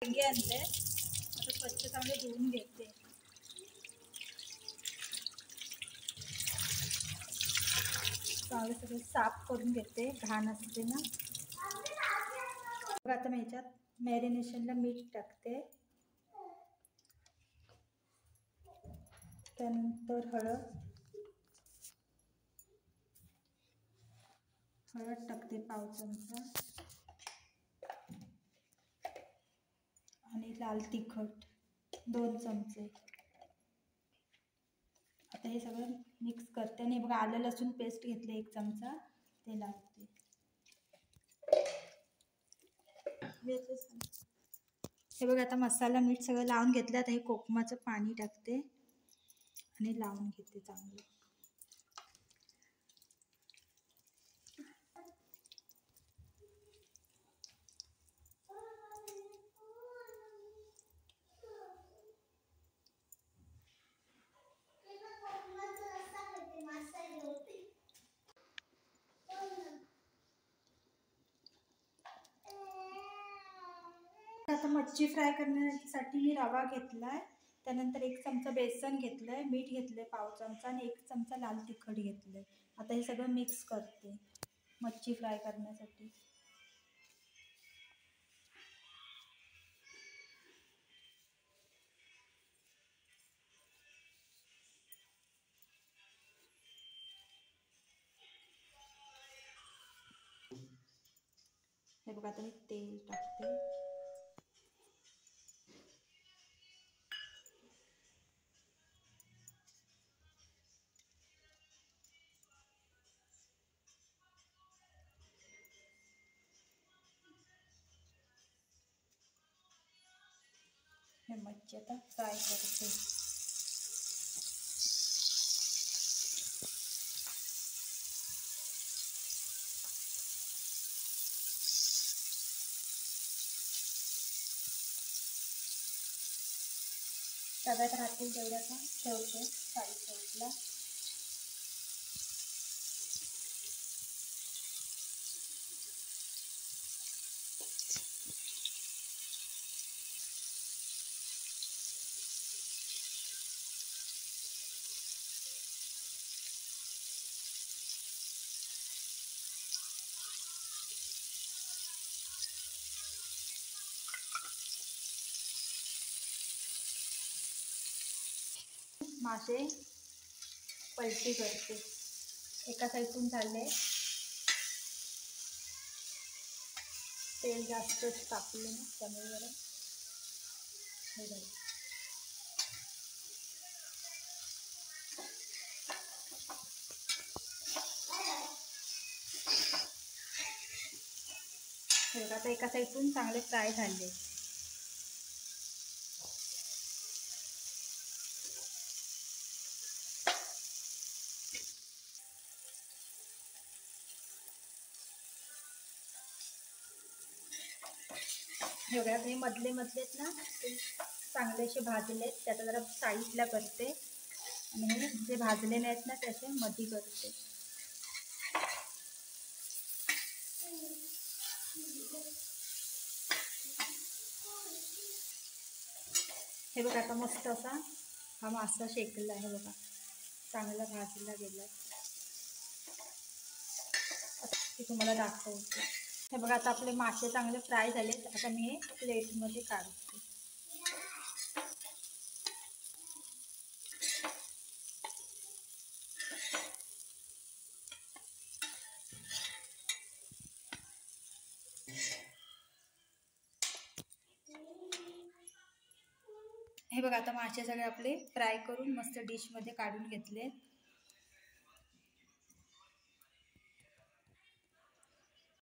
वांगे आणले, आता स्वच्छ चांगले धुवून घेते. चांगले सगळे साफ करून घेते, घाण असते ना. आता मी ह्याच्यात मॅरिनेशनला मीठ टाकते, त्यानंतर हळद टाकते 1 चमचा आणि लाल तिखट 2 चमचे. आता हे सगळं मिक्स करते आणि बघा आलं लसूण पेस्ट घेतले 1 चमचा, ते लावते. हे बघा आता मसाला मीठ सगळं लावून घेतलं. आता हे कोकमाचं पाणी टाकते आणि लावून घेते चांगलं. आता मच्छी फ्राय करण्यासाठी मी रवा घेतलाय, त्यानंतर 1 चमचा बेसन घेतलंय, मीठ घेतलंय 1/2 चमचा आणि 1 चमचा लाल तिखट घेतलंय. आता हे सगळं मिक्स करते मच्छी फ्राय करण्यासाठी. हे बघा आता मी तेल टाकते. हे मच्छी आता फ्राय करते. तव्यात राहतील तेवढ्याचा ठेवते साईडला. मासे पलटी करते. एका साईडून झाले, तेल जास्तच टाकले ना त्यामुळे जरा हे झालं. आता एका साईडून चांगले फ्राय झाले. हे बघा हे मधले ना ते चांगले असे भाजलेत, त्याचा जरा साईडला करते आणि हे जे भाजले नाहीत ना त्याचे मधी करते. हे बघा आता मस्त असा हा मासा शेकला आहे बघा, चांगला भाजला गेला. ते तुम्हाला दाखवते. हे बघा आता आपले मासे चांगले फ्राय झालेत. आता मी हे प्लेटमध्ये काढते. हे बघा आता मासे सगळे आपले फ्राय करून मस्त डिशमध्ये काढून घेतले.